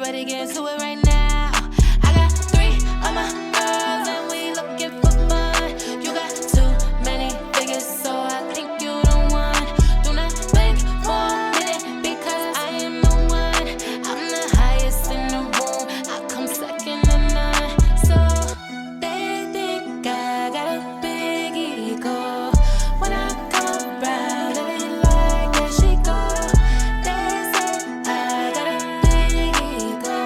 ready, get into it right now. I got 3 of my girls and we looking for fun. You got too many figures, so I think you the one. Do not think for a minute because I am the one. I'm the highest in the room. I come second to none. So they think I got a big ego. When I come around, they be like, there she go. They say I got a big ego.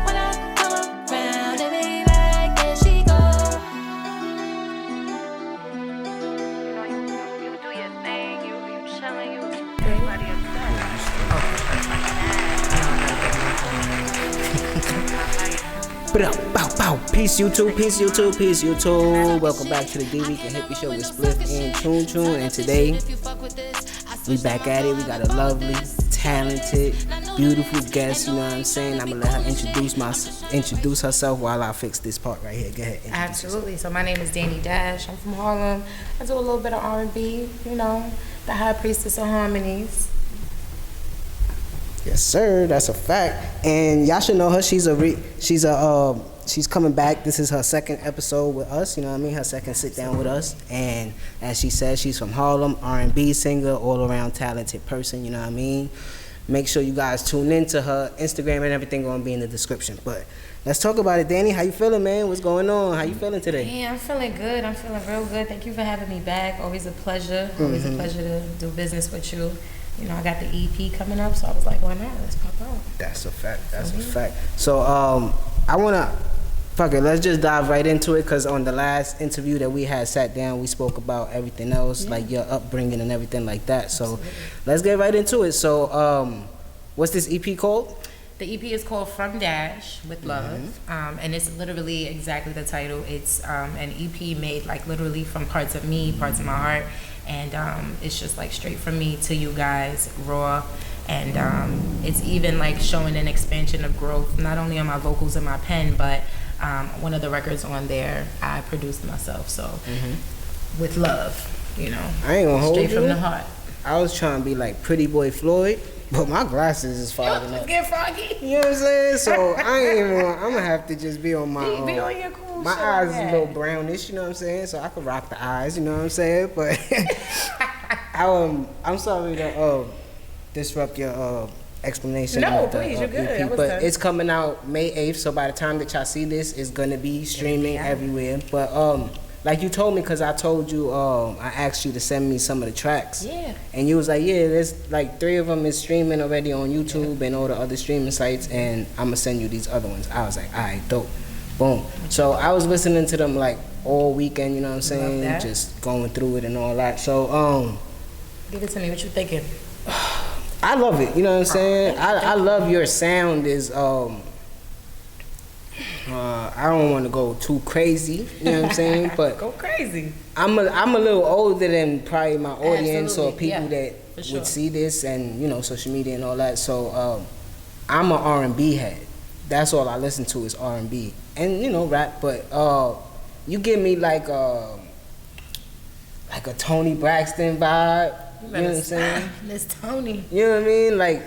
When I come around, they be like, there she go. You do your thing, you chilling, you everybody Bow, bow. Peace YouTube, peace YouTube, peace YouTube. Welcome back to the Dricanhippie show with Spliff And Chun Chun. And today, we back at it. We got a lovely, talented, beautiful guest. You know what I'm saying? I'm gonna let her introduce herself while I fix this part right here. Go ahead. Absolutely. So my name is Dani Dash. I'm from Harlem. I do a little bit of R&B. You know, the high priestess of harmonies. Yes, sir. That's a fact. And y'all should know her. She's coming back. This is her second episode with us. You know what I mean? Her second sit down with us. And as she says, she's from Harlem, R&B singer, all around talented person. You know what I mean? Make sure you guys tune into her Instagram and everything gonna be in the description. But let's talk about it, Dani. How you feeling, man? What's going on? How you feeling today? Yeah, I'm feeling good. I'm feeling real good. Thank you for having me back. Always a pleasure. Always a pleasure to do business with you. You know, I got the EP coming up, so I was like, why not? Let's pop out. That's a fact. That's a fact. So, I wanna, fuck it, let's just dive right into it, because on the last interview that we had sat down, we spoke about everything else, like your upbringing and everything like that. So, let's get right into it. So, what's this EP called? The EP is called From Dash with Love, and it's literally exactly the title. It's an EP made like literally from parts of me, parts of my heart, and it's just like straight from me to you guys, raw, and it's even like showing an expansion of growth, not only on my vocals and my pen, but one of the records on there I produced myself, so with love, you know, I ain't gonna hold you. straight from the heart. I was trying to be like Pretty Boy Floyd, but my glasses is fogging up. Get froggy. You know what I'm saying? So I ain't even. I'm gonna have to just be on my. Be on your cool my shit, eyes is yeah. a little brownish. You know what I'm saying? So I could rock the eyes. You know what I'm saying? But I'm sorry to disrupt your explanation. No, of the, please, you're good. EP, I was but done. it's coming out May 8th. So by the time that y'all see this, it's gonna be streaming everywhere. But like you told me, because I told you, I asked you to send me some of the tracks. Yeah. And you was like, yeah, there's like 3 of them is streaming already on YouTube and all the other streaming sites, and I'm going to send you these other ones. I was like, all right, dope. Boom. So I was listening to them like all weekend, you know what I'm saying? Just going through it and all that. So, Give it to me. What you thinking? I love it, you know what I'm saying? I love your sound is, I don't want to go too crazy, you know what I'm saying? But Go crazy. I'm a little older than probably my audience or Absolutely, people that sure. would see this, and you know, social media and all that. So I'm an R&B head. That's all I listen to is R&B and you know rap. But you give me like a Tony Braxton vibe. You know what I'm saying? Miss Tony. You know what I mean? Like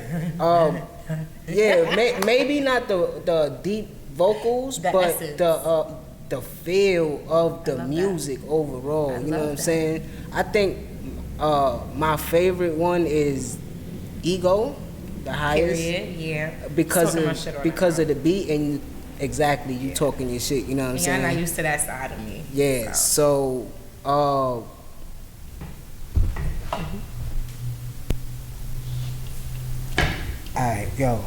yeah, maybe not the deep vocals, but essence. the feel of the music overall. You know what I'm saying? I think my favorite one is Ego, the highest. Period. Yeah. Because of the beat and exactly you talking your shit. You know what I'm saying? I'm not used to that side of me. Yeah. So. Alright, yo.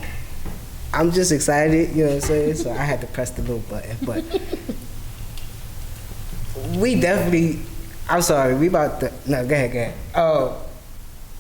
I'm just excited, you know what I'm saying? So I had to press the little button, but we definitely, I'm sorry, we about to, no, go ahead.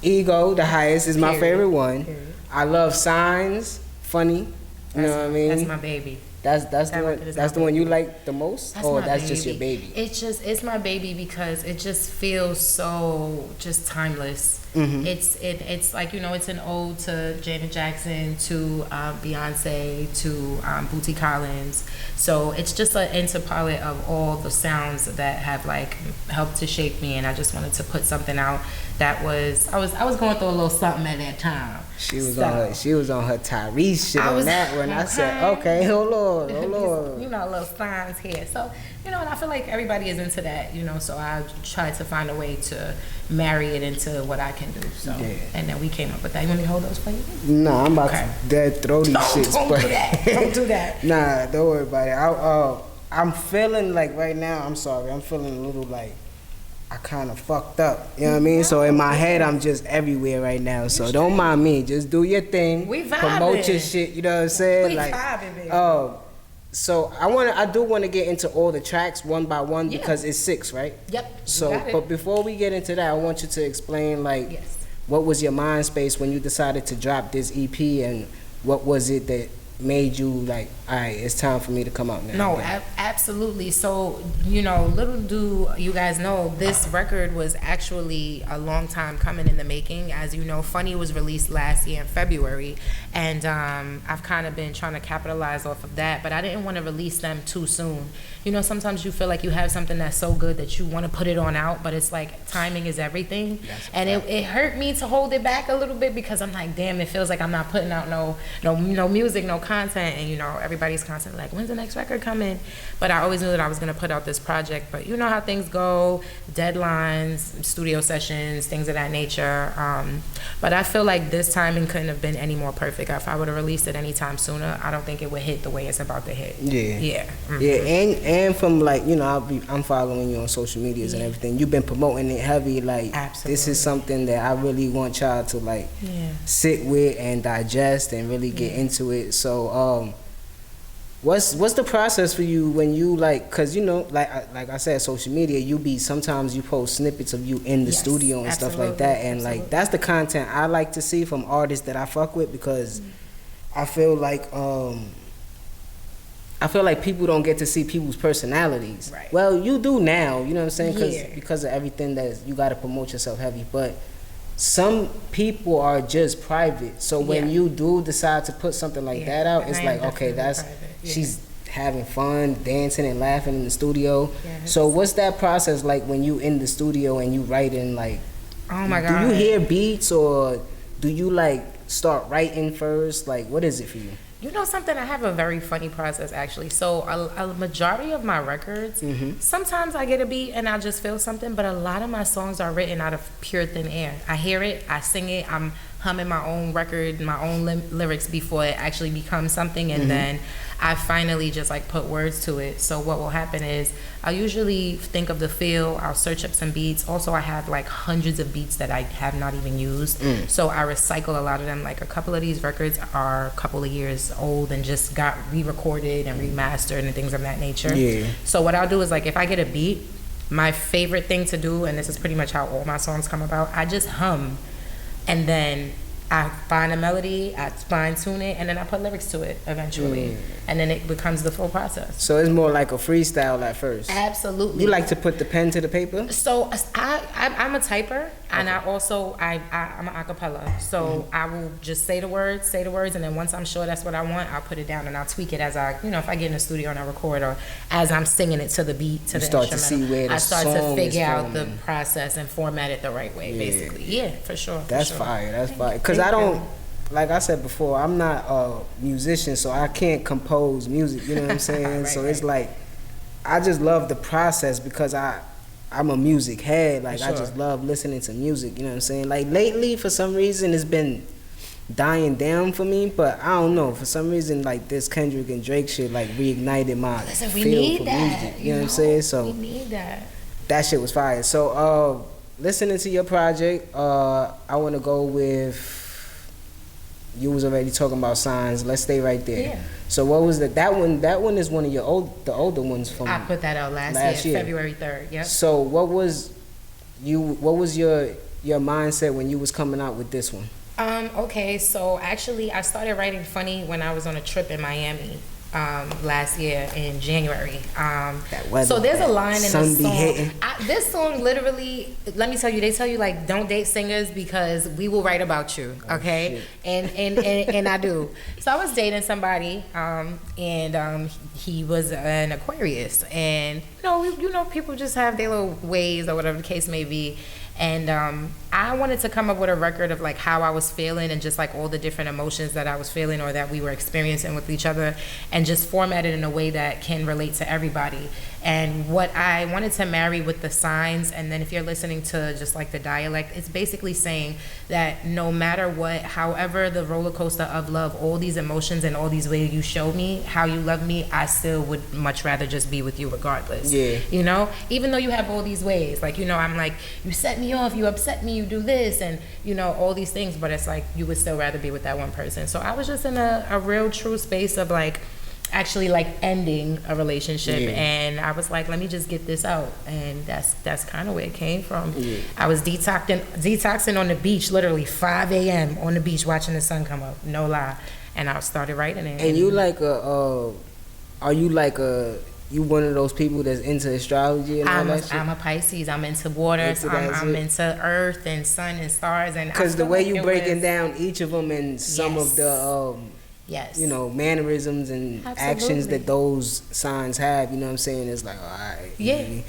Ego, the highest, is my favorite one. I love Signs, funny, you know what I mean? That's my baby. That's the one you like the most? Or that's just your baby? It's my baby because it just feels so just timeless. It's like, you know, it's an ode to Janet Jackson, to Beyonce, to Bootsy Collins. So it's just an interpolate of all the sounds that have like helped to shape me, and I just wanted to put something out that was I was going through a little something at that time. She was on her Tyrese shit on that one. I said, okay, hold on. You know, little signs here. So, you know, and I feel like everybody is into that, you know, so I tried to find a way to marry it into what I can do. So, and then we came up with that. You want me to hold those for you? Nah, I'm about to dead throw these shits. Don't do that. Don't do that. Nah, don't worry about it. I'm feeling like right now, I'm sorry, I'm feeling a little like I kind of fucked up. You know what I mean? So in my head, I'm just everywhere right now. So don't mind me. Just do your thing. We vibing. Promote your shit. You know what I'm saying? We like, vibing, baby. So I do want to get into all the tracks one by one because it's 6, right? Yep. So, but before we get into that, I want you to explain like what was your mind space when you decided to drop this EP, and what was it that made you like, all right, it's time for me to come out now? No, absolutely. So, you know, little do you guys know, this record was actually a long time coming in the making. As you know, Funny was released last year in February, and I've kind of been trying to capitalize off of that, but I didn't want to release them too soon. You know, sometimes you feel like you have something that's so good that you want to put it on out, but it's like timing is everything. And it hurt me to hold it back a little bit, because I'm like, damn, it feels like I'm not putting out no music, no content, and you know, everybody's constantly like, when's the next record coming? But I always knew that I was gonna put out this project. But you know how things go, deadlines, studio sessions, things of that nature. But I feel like this timing couldn't have been any more perfect. If I would have released it any time sooner, I don't think it would hit the way it's about to hit. Yeah. And from like, you know, I'm following you on social medias and everything. You've been promoting it heavy. Like, this is something that I really want y'all to like sit with and digest and really get into it. So what's the process for you when you like, cause you know, like I said, social media, sometimes you post snippets of you in the studio and stuff like that, and like that's the content I like to see from artists that I fuck with, because I feel like people don't get to see people's personalities. Right. Well, you do now, you know what I'm saying? Because of everything that you got to promote yourself heavy. But some people are just private. So when you do decide to put something like that out, it's like, okay, that's she's having fun, dancing and laughing in the studio. So what's that process like when you in the studio and you writing? Like, oh my God, do you hear beats, or do you like start writing first? Like, what is it for you? You know something, I have a very funny process actually. So a majority of my records, sometimes I get a beat and I just feel something, but a lot of my songs are written out of pure thin air. I hear it, I sing it, I'm humming my own record, my own lyrics before it actually becomes something, and then I finally just like put words to it. So what will happen is I'll usually think of the feel, I'll search up some beats. Also, I have like hundreds of beats that I have not even used. So I recycle a lot of them. Like a couple of these records are a couple of years old and just got re-recorded and remastered and things of that nature. So what I'll do is like, if I get a beat, my favorite thing to do, and this is pretty much how all my songs come about, I just hum, and then I find a melody, I fine tune it, and then I put lyrics to it eventually. And then it becomes the full process. So it's more like a freestyle at first. Absolutely. You like to put the pen to the paper? So I'm a typer, and I'm an acapella. So I will just say the words, and then once I'm sure that's what I want, I'll put it down and I'll tweak it as if I get in the studio and I record, or as I'm singing it to the beat, to the instrumental. To see where the I start song to figure out from. the process and format it the right way, basically. Yeah, for sure. That's fire. That's fire. Because I don't, like I said before, I'm not a musician, so I can't compose music, you know what I'm saying? So it's like, I just love the process, because I'm a music head. Like, I just love listening to music, you know what I'm saying? Like, lately, for some reason, it's been dying down for me, but I don't know. For some reason, like, this Kendrick and Drake shit, like, reignited my feel for music. You know what I'm saying? So, we need that. That shit was fire. So, listening to your project, I want to go with, you was already talking about Signs. Let's stay right there. Yeah. So what was that one? That one is one of your the older ones from. I put that out last year, February 3rd. Yep. So what was your mindset when you was coming out with this one? Okay, so actually I started writing Funny when I was on a trip in Miami. last year in January. That weather, so there's a line in the sun be song. hitting. This song literally, let me tell you, they tell you like don't date singers because we will write about you, okay? And I do. So I was dating somebody, and he was an Aquarius, and you know people just have their little ways or whatever the case may be. And I wanted to come up with a record of like how I was feeling and just like all the different emotions that I was feeling or that we were experiencing with each other, and just format it in a way that can relate to everybody. And what I wanted to marry with the signs, and then if you're listening to just like the dialect, it's basically saying that no matter what, however the roller coaster of love, all these emotions and all these ways you show me how you love me, I still would much rather just be with you regardless. Yeah. You know, even though you have all these ways, like, I'm like, you set me off, you upset me, you do this, and all these things, but it's like you would still rather be with that one person. So I was just in a real true space of like actually like ending a relationship, and I was like, let me just get this out, and that's kind of where it came from. I was detoxing on the beach, literally 5 a.m. on the beach watching the sun come up, no lie, and I started writing it. And you like are you like you one of those people that's into astrology and all that shit? I'm a Pisces. I'm into water. I'm into earth and sun and stars. And because the way you breaking down each of them and some of the mannerisms and actions that those signs have, you know what I'm saying? It's like, all right. Yeah.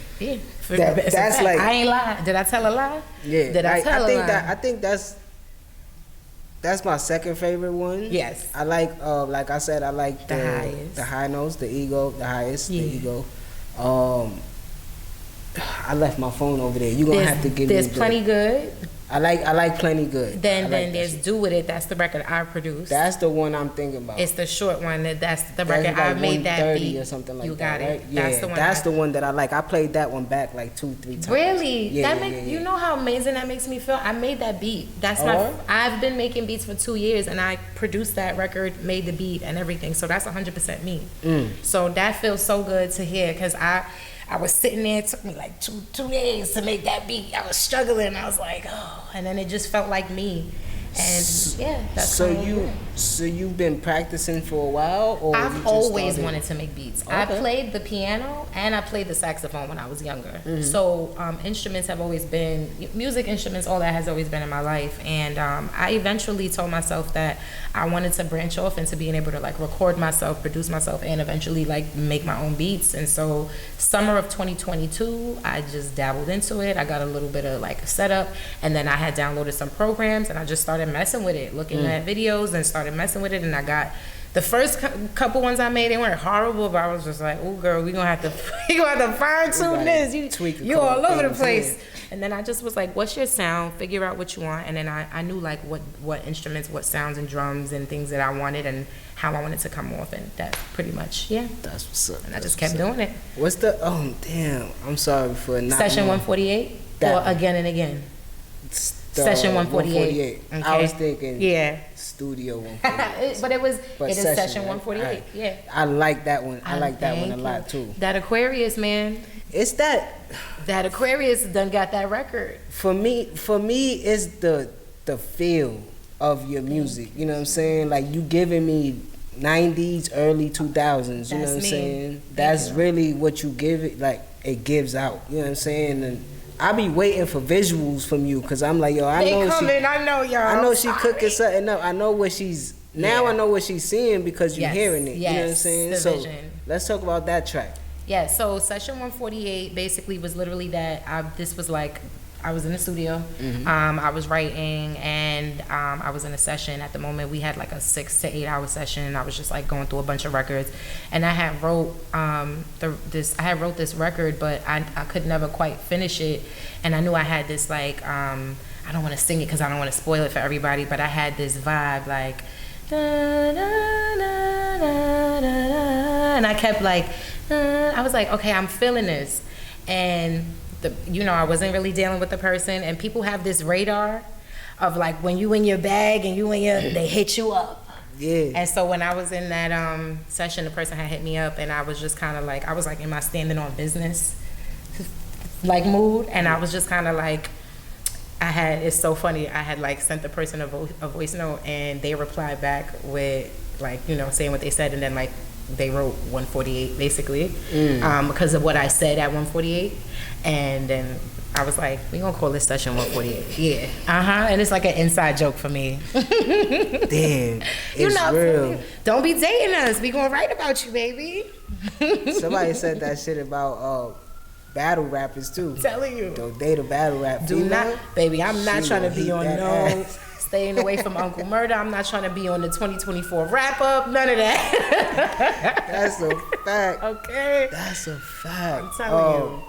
That's like, I ain't lie. Did I tell a lie? Yeah. Did I tell a lie? I think that's my second favorite one. Yes. I like I said, I like the highest. The high notes, the ego, the highest, the ego. I left my phone over there. You're gonna have to give me. There's Plenty Good. I like Plenty Good. Then there's Do With It. That's the record I produced. That's the one I'm thinking about. It's the short one. That's the record I made that beat. Or something like you that. got it. Right? Yeah, that's the one that I like. I played that one back like 2-3 times. Really? Yeah, You know how amazing that makes me feel? I made that beat. I've been making beats for 2 years, and I produced that record, made the beat and everything. So that's 100% me. So that feels so good to hear, because I was sitting there. It took me like two days to make that beat. I was struggling. I was like, oh, and then it just felt like me. And that's so you've been practicing for a while, or I've always wanted to make beats. Okay. I played the piano and I played the saxophone when I was younger. So instruments have always been music instruments. All that has always been in my life. And I eventually told myself that I wanted to branch off into being able to like record myself, produce myself, and eventually like make my own beats. And so summer of 2022, I just dabbled into it. I got a little bit of like a setup, and then I had downloaded some programs, and I just started messing with it, looking at videos and started messing with it. And I got the first couple ones I made, they weren't horrible, but I was just like, oh girl, we gonna have to fine tune this. You all over the place. And then I just was like, what's your sound? Figure out what you want. And then I knew like what instruments, what sounds and drums and things that I wanted and how I wanted to come off, and that's pretty much That's what's up. And I just kept doing it. What's the I'm sorry for not Session 148 or Again and Again? Session 148. Okay. I was thinking Studio 148. But it is Session 148. Right. Yeah. I like that one. I like that one a lot too. That Aquarius, man. It's that Aquarius done got that record. For me it's the feel of your music. You know what I'm saying? Like you giving me 90s, early 2000s, you know what I'm saying? That's really what you give it, like it gives out. You know what I'm saying? And I be waiting for visuals from you, cause I'm like, yo, I know she cooking something up. I know what she's I know what she's seeing because you're hearing it. You know what I'm saying? So let's talk about that track. Yeah. So Session 148 basically was literally that. This was like I was in the studio. I was writing, and I was in a session. At the moment, we had like a 6 to 8 hour session. I was just like going through a bunch of records, and I had wrote this record, but I could never quite finish it. And I knew I had this like I don't want to sing it because I don't want to spoil it for everybody, but I had this vibe like da, da, da, da, da, and I kept like I was like, okay, I'm feeling this, and I wasn't really dealing with the person, and people have this radar of like when you in your bag and they hit you up. Yeah. And so when I was in that session, the person had hit me up, and I was just kind of like, I was like in my standing on business like mood, and I was just kind of like, it's so funny, I had like sent the person a voice note, and they replied back with like, saying what they said, and then like they wrote 148 basically, because of what I said at 148, and then I was like, we gonna call this session 148. Yeah, and it's like an inside joke for me. Damn, it's real. Don't be dating us. We gonna write about you, baby. Somebody said that shit about battle rappers too. I'm telling you. Don't date a battle rapper. Do not, baby. I'm not trying to be on no. Staying away from Uncle Murder. I'm not trying to be on the 2024 wrap up. None of that. That's a fact. Okay. That's a fact. I'm telling you.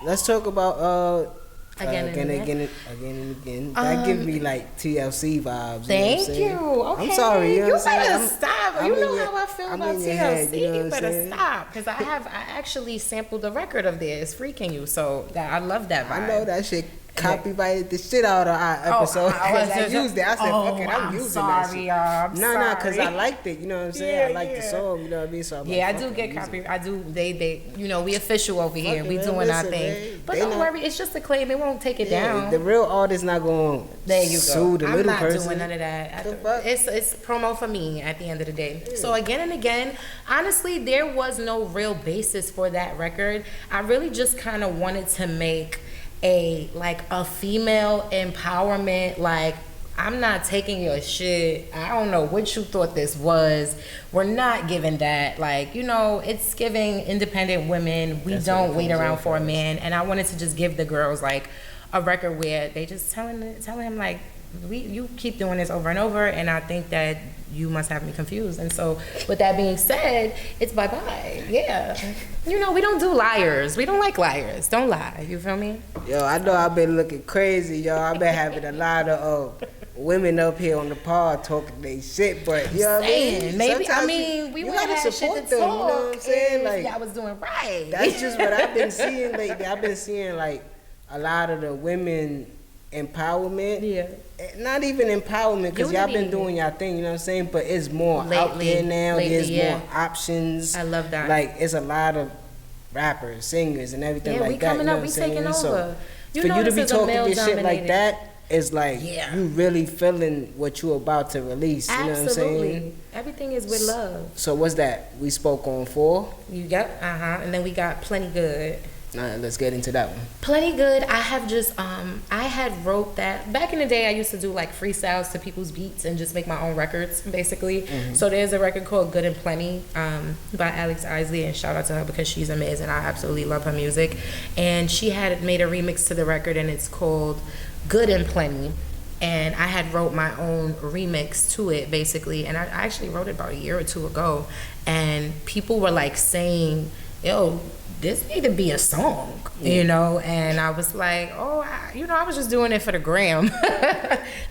Let's talk about again and again. That gives me like TLC vibes. Thank you. Okay. I'm sorry. You know what I'm better saying? stop. You know how I feel about TLC. Head, you better stop, because I actually sampled the record of theirs, Freaking You. So I love that vibe. I know that shit. Copyrighted the shit out of our episode. I used it. I said, fuck it, I'm using that shit. No, because I liked it. You know what I'm saying? I liked the song. You know what I mean? So I'm I do get copyright. I do. They. You know, we official over here. We doing our thing. But don't worry, it's just a claim. They won't take it down. The real artist not going to sue the little person. I'm not doing none of that. It's promo for me at the end of the day. Yeah. So again and again, honestly, there was no real basis for that record. I really just kind of wanted to make a female empowerment, like, I'm not taking your shit. I don't know what you thought this was. We're not giving that. Like, you know, it's giving independent women. We don't wait around for a man. And I wanted to just give the girls like a record where they just telling him like, you keep doing this over and over, and I think that you must have me confused. And so with that being said, it's bye-bye. Yeah. You know, we don't do liars. We don't like liars. Don't lie. You feel me? Yo, I know I've been looking crazy, yo. I've been having a lot of women up here on the pod talking they shit, but you know what I mean? Maybe, we would have had shit to talk. You know what I'm saying? Like, I was doing right. That's just what I've been seeing lately. I've been seeing like a lot of the women empowerment. Yeah. Not even empowerment, because y'all been doing y'all thing, you know what I'm saying? But it's more out there now. There's more options. I love that. Like, it's a lot of rappers, singers, and everything like that. Yeah, we coming up, we taking over. So, for you to be talking this shit like that, it's like you really feeling what you about to release. You know what I'm saying? Everything is with love. So what's that? We spoke on 4? You got, and then we got Plenty Good. All right, let's get into that one. Plenty Good. I have just I had wrote that back in the day. I used to do like freestyles to people's beats and just make my own records basically. So there's a record called Good and Plenty by Alex Isley, and shout out to her because she's amazing. I absolutely love her music, and she had made a remix to the record, and it's called Good and Plenty. And I had wrote my own remix to it basically, and I actually wrote it about a year or 2 ago, and people were like saying, yo, this need to be a song, you know? And I was like, I was just doing it for the gram.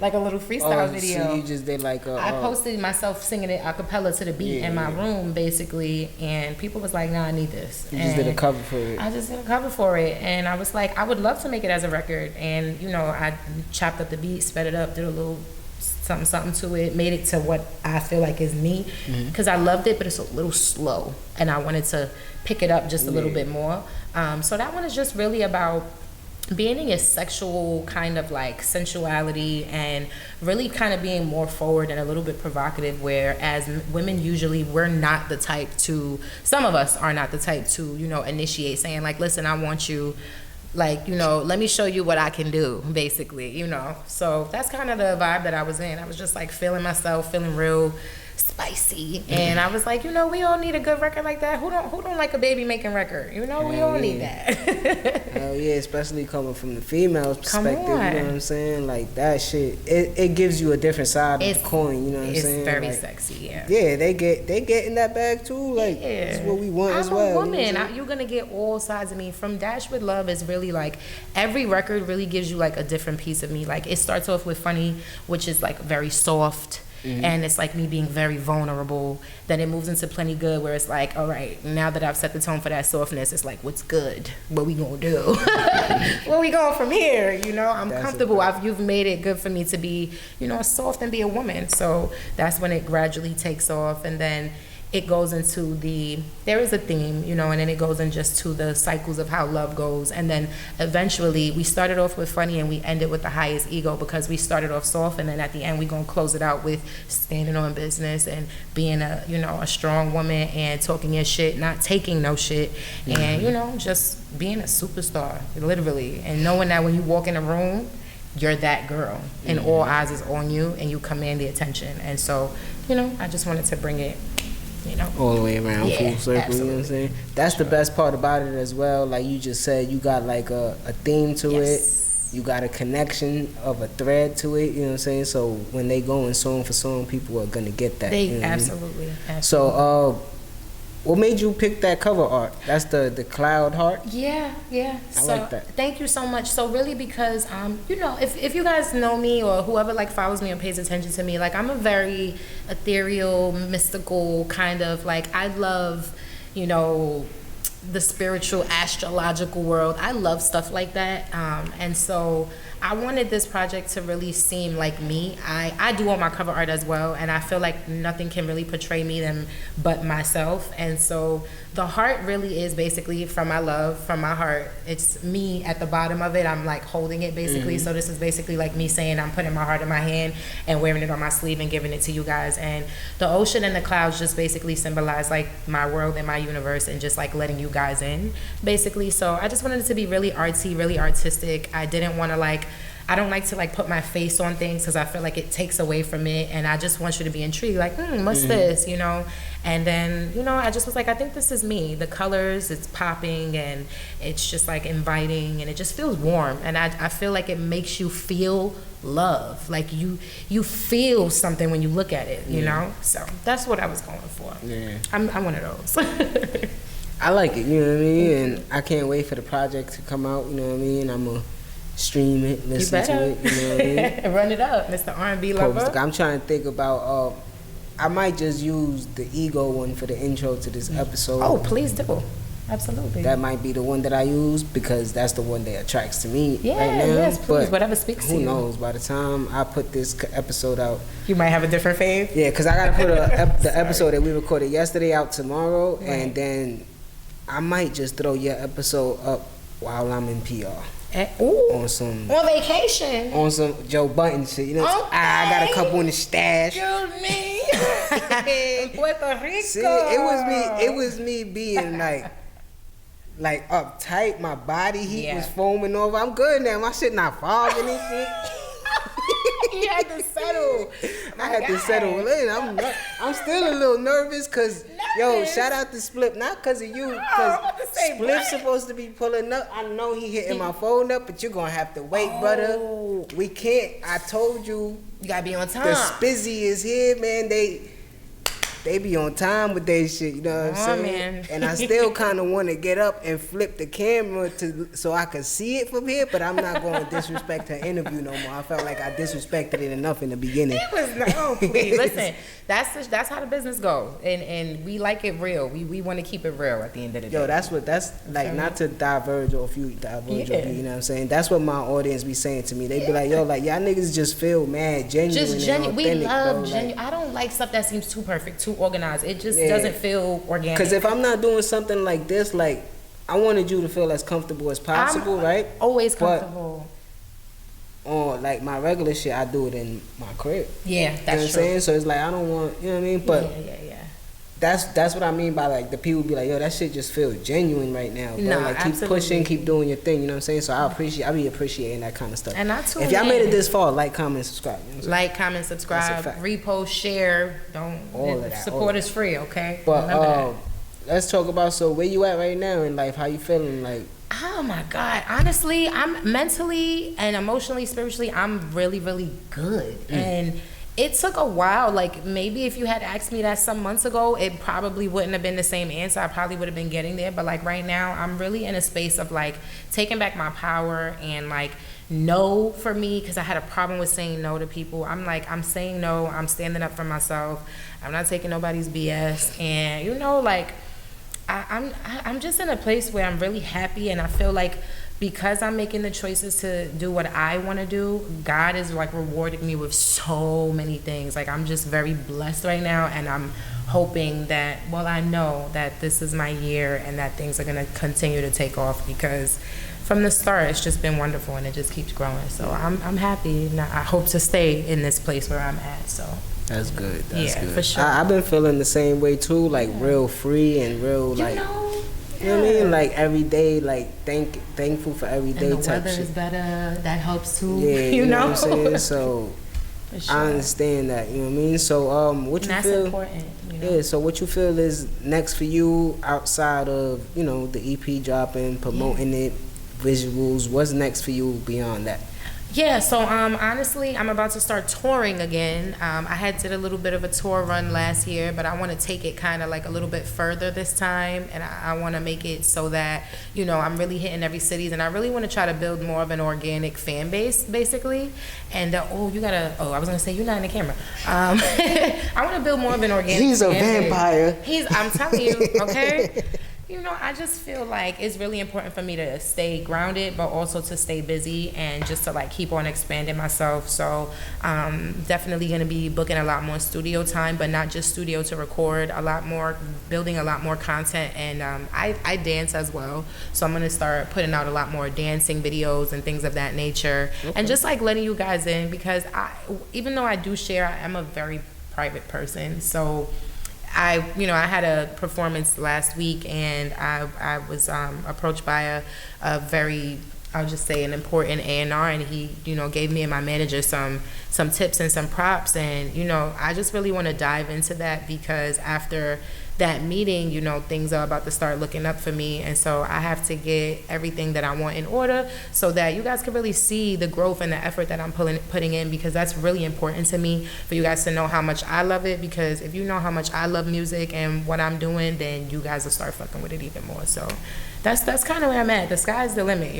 Like a little freestyle video. So you just did like I posted myself singing it a cappella to the beat in my room, basically, and people was like, nah, I need this. You just did a cover for it. I just did a cover for it, and I was like, I would love to make it as a record. And, you know, I chopped up the beat, sped it up, did a little something to it, made it to what I feel like is me, because I loved it, but it's a little slow, and I wanted to pick it up just a little bit more. So that one is just really about being in your sexual kind of like sensuality, and really kind of being more forward and a little bit provocative, whereas women usually, we're not the type to, some of us are not the type to, you know, initiate, saying like, listen, I want you, like, you know, let me show you what I can do, basically, you know. So that's kind of the vibe that I was in. I was just like feeling myself, feeling real spicy, and I was like, you know, we all need a good record like that. Who don't like a baby making record? You know, we all need that. Hell yeah, especially coming from the female's perspective. You know what I'm saying? Like that shit, it gives you a different side of the coin. You know what I'm saying? It's very like, sexy. Yeah. Yeah, they get in that bag too. Like it's what we want as well. I'm a woman. You know you're gonna get all sides of me. From Dash with Love is really like every record really gives you like a different piece of me. Like it starts off with Funny, which is like very soft. And it's like me being very vulnerable. Then it moves into Plenty Good, where it's like, all right, now that I've set the tone for that softness, it's like, what's good? What we gonna do? Where we going from here? You know, I'm comfortable. You've made it good for me to be, you know, soft and be a woman. So that's when it gradually takes off. And then it goes into there is a theme, you know, and then it goes in just to the cycles of how love goes. And then eventually we started off with funny and we ended with the highest ego, because we started off soft, and then at the end we're going to close it out with standing on business and being a, you know, a strong woman and talking your shit, not taking no shit, and, you know, just being a superstar, literally, and knowing that when you walk in a room, you're that girl and all eyes is on you and you command the attention. And so, you know, I just wanted to bring it, you know, all the way around, Yeah, full circle. absolutely. You know what I'm saying? That's the best part about it as well. Like you just said, you got like a theme to Yes. it. You got a connection of a thread to it. You know what I'm saying? So when they go in song for song, people are gonna get that. They you know what I mean? absolutely. So, what made you pick that cover art? That's the cloud heart. Yeah. I So like that. thank you so much. So really, because you know, if you guys know me or whoever like follows me or pays attention to me, like I'm a very ethereal, mystical kind of, like, I love, you know, the spiritual, astrological world. I love stuff like that. And so I wanted this project to really seem like me. I do all my cover art as well, and I feel like nothing can really portray me but myself. And so the heart really is basically from my love, from my heart. It's me at the bottom of it. I'm like holding it basically. So this is basically like me saying I'm putting my heart in my hand and wearing it on my sleeve and giving it to you guys. And the ocean and the clouds just basically symbolize like my world and my universe and just like letting you guys in basically. So I just wanted it to be really artsy, really artistic. I didn't want to I don't like to like put my face on things because I feel like it takes away from it, and I just want you to be intrigued, like, what's this, you know? And then, you know, I just was like, I think this is me. The colors, it's popping, and it's just like inviting, and it just feels warm, and I feel like it makes you feel love, like you feel something when you look at it, you know? So that's what I was going for. Yeah. I'm one of those. I like it. You know what I mean? And I can't wait for the project to come out. You know what I mean? I'm gonna stream it, listen to it. You know what I mean? Run it up, Mr. R&B lover. I'm trying to think about. I might just use the ego one for the intro to this episode. Oh, please do. Absolutely. That might be the one that I use because that's the one that attracts to me Yeah, right now. yes, please, But whatever speaks to who you. knows? By the time I put this episode out, You might have a different fave. yeah, because I gotta put the episode that we recorded yesterday out tomorrow, Right. and then I might just throw your episode up while I'm in PR Ooh. on some vacation. Joe Button shit. You know, Okay. I got a couple in the stash. Excuse me. Puerto Rico. See, it was me being like uptight. My body heat was foaming over. I'm good now. My shit not fogging and shit. You had to settle. I had to settle in. I'm still a little nervous because, yo, shout out to Spliff. Not because of you, I'm because about to say, Spliff's supposed to be pulling up. I know he hitting my phone up, but you're going to have to wait, brother. We can't. I told you. You gotta be on time. The Spizzy is here, man. They be on time with their shit, you know what I'm saying? Man. And I still kind of want to get up and flip the camera so I can see it from here, but I'm not going to disrespect her interview no more. I felt like I disrespected it enough in the beginning. It was no, please. Listen, that's how the business go, and we like it real. We want to keep it real at the end of the day. Yo, that's like, not to diverge off you, you know what I'm saying? That's what my audience be saying to me. They be like, yo, like, y'all niggas just feel mad, genuine, Just and genuine. We authentic, love bro. genuine. I don't like stuff that seems too perfect, too organized. It just Yeah. doesn't feel organic. Because if I'm not doing something like this, like, I wanted you to feel as comfortable as possible, I'm right? always But comfortable. on like my regular shit, I do it in my crib. Yeah, You know what I'm that's true. saying? So it's like I don't want, you know what I mean? But yeah. that's what I mean by like the people be like, yo, that shit just feels genuine right now, bro. No, like keep absolutely. pushing, keep doing your thing, you know what I'm saying? So I be appreciating that kind of stuff. And I tune if y'all made in. it this far, like, comment, subscribe. You know what I'm saying? Like, comment, subscribe, That's a fact. repost, share. Don't All of that, all support of is free, okay? But Remember that. let's talk about, so where you at right now in life? How you feeling? Like, Oh my God. Honestly, I'm mentally and emotionally, spiritually, I'm really, really good. And it took a while. Like, maybe if you had asked me that some months ago, it probably wouldn't have been the same answer. I probably would have been getting there. But like right now, I'm really in a space of like taking back my power and like no for me, because I had a problem with saying no to people. I'm like, I'm saying no. I'm standing up for myself. I'm not taking nobody's BS. And you know, like, I'm just in a place where I'm really happy, and I feel like because I'm making the choices to do what I want to do, God is like rewarding me with so many things. Like, I'm just very blessed right now, and I'm hoping that, well, I know that this is my year and that things are going to continue to take off, because from the start it's just been wonderful and it just keeps growing. So I'm happy, and I hope to stay in this place where I'm at. So that's good. That's yeah, good. for sure. I've been feeling the same way too, like real free and real like. You know what I mean? Like every day, like thankful for every day and the type weather shit. is better. That helps too. Yeah, you know what I'm saying? So for sure. I understand that. You know what I mean? So what you that's feel? important. You know? Yeah. So what you feel is next for you outside of the EP dropping, promoting it, visuals? What's next for you beyond that? Yeah, so honestly, I'm about to start touring again. I did a little bit of a tour run last year, but I want to take it kind of like a little bit further this time, and I want to make it so that I'm really hitting every city, and I really want to try to build more of an organic fan base, basically. And I was gonna say you're not in the camera. I want to build more of an organic. He's a fan vampire. Base. I'm telling you, okay. I just feel like it's really important for me to stay grounded, but also to stay busy and just to like keep on expanding myself. So definitely going to be booking a lot more studio time, but not just studio to record, building a lot more content. And I dance as well. So I'm going to start putting out a lot more dancing videos and things of that nature. Okay. And just like letting you guys in, because even though I do share, I am a very private person. So I had a performance last week, and I was approached by a very, I'll just say, an important A&R, and he, gave me and my manager some tips and some props, and I just really want to dive into that, because after that meeting, things are about to start looking up for me, and so I have to get everything that I want in order so that you guys can really see the growth and the effort that I'm putting in, because that's really important to me, for you guys to know how much I love it, because if you know how much I love music and what I'm doing, then you guys will start fucking with it even more. So that's kind of where I'm at. The sky's the limit,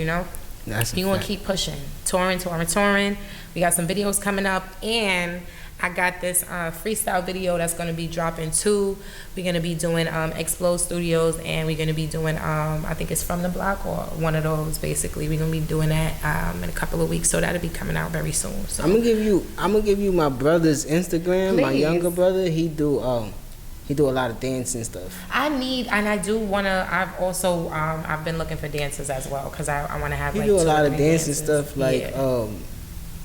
That's you want to keep pushing, touring. We got some videos coming up, and I got this freestyle video that's going to be dropping too. We're going to be doing Explode Studios, and we're going to be doing, I think it's From the Block or one of those, basically. We're going to be doing that in a couple of weeks, so that'll be coming out very soon. So I'm gonna give you my brother's Instagram. Please. My younger brother, he do a lot of dancing stuff. I do want to, I've been looking for dancers as well, because I want to have He like do a two lot of different dancing dancers. stuff,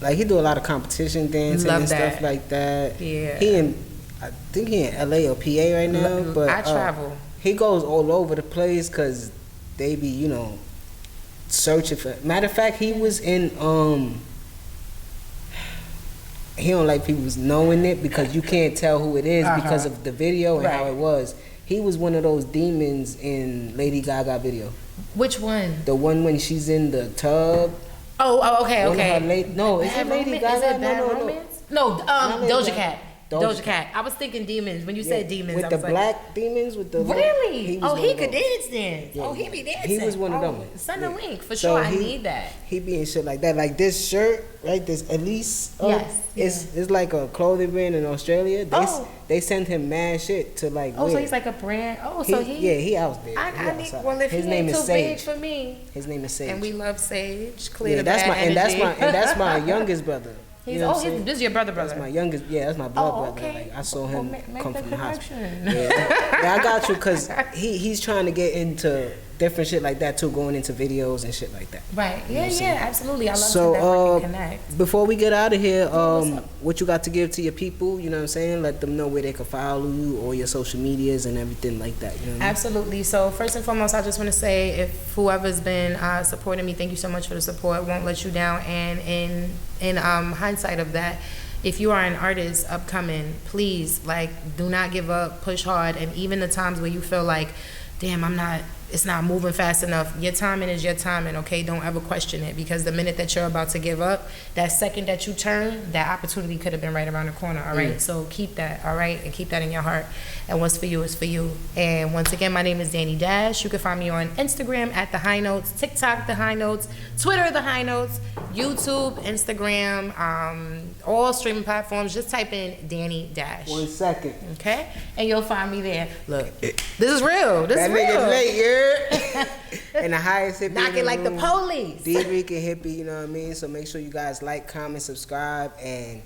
like he do a lot of competition dancing Love and that. stuff like that. Yeah. I think he in LA or PA right now, but I travel. He goes all over the place because they be searching for. Matter of fact, he was in he don't like people knowing it because you can't tell who it is because of the video and how it was. He was one of those demons in Lady Gaga video. Which one? The one when she's in the tub. Oh, okay. No, is it Lady Gaga? Is it Bad Romance? No, Doja Cat. Doja Cat. I was thinking demons when you said demons. With I the was black demons with the really? He could dance. Yeah, Oh, he be dancing. He was one of them. Send a link for sure. I need that. He be in shit like that. Like this shirt, right? This Elise. Yes. It's like a clothing brand in Australia. They send him mad shit to like. Oh, so he's like a brand. Oh, so he out there. If his he name ain't is too Sage. big for me. His name is Sage. And we love Sage. Clear the that's bad energy. that's my youngest brother. This is your brother. That's my youngest. Yeah, that's my blood brother. Like I saw him come from the hospital. Yeah, I got you, cause he's trying to get into different shit like that too, going into videos and shit like that. Right. Yeah, absolutely. I love so, to network and connect. Before we get out of here, what you got to give to your people? You know what I'm saying? Let them know where they can follow you or your social medias and everything like that. You know what Absolutely. So first and foremost, I just want to say, if whoever's been supporting me, thank you so much for the support. Won't let you down. And in hindsight of that, if you are an artist upcoming, please do not give up, push hard, and even the times where you feel like, damn, it's not moving fast enough. Your timing is your timing, okay? Don't ever question it, because the minute that you're about to give up, that second that you turn, that opportunity could have been right around the corner, all right? So keep that, all right? And keep that in your heart. And what's for you is for you. And once again, my name is Dani Dash. You can find me on Instagram at The High Notes, TikTok, The High Notes, Twitter, The High Notes, YouTube, Instagram, all streaming platforms. Just type in Dani Dash. 1 second. Okay? And you'll find me there. Look, this is real. This That is real. nigga's late, yeah. And the highest hippie. Knocking like the police. Dricanhippie, you know what I mean? So make sure you guys like, comment, subscribe, and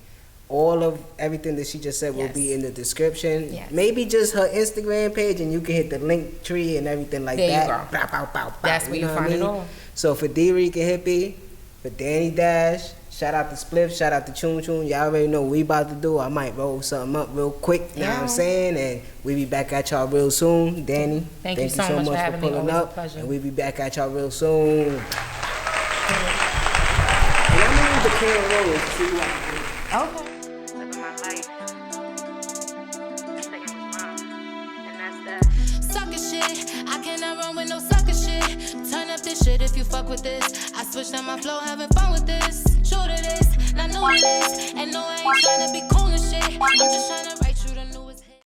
All of everything that she just said will be in the description. Yes. Maybe just her Instagram page, and you can hit the link tree and everything like There that. you go. Bow, bow, bow, bow. That's where you know what find I it mean? all. So for Dricanhippie, for Dani Dash, shout out to Spliff, shout out to Chun Chun. Y'all already know what we about to do. I might roll something up real quick, you know what I'm saying? And we be back at y'all real soon. Danny, thank you so much for having me. pulling Always a up. pleasure. And we be back at y'all real soon. And I'm gonna use the can roll to see what I can do. Okay. Living my life. Second was mine. And that's that. Sucker shit, I cannot run with no sucker shit. Turn up this shit if you fuck with this. I switched on my flow, having fun with this. True to this, not new to this. And no, I ain't trying to be cool.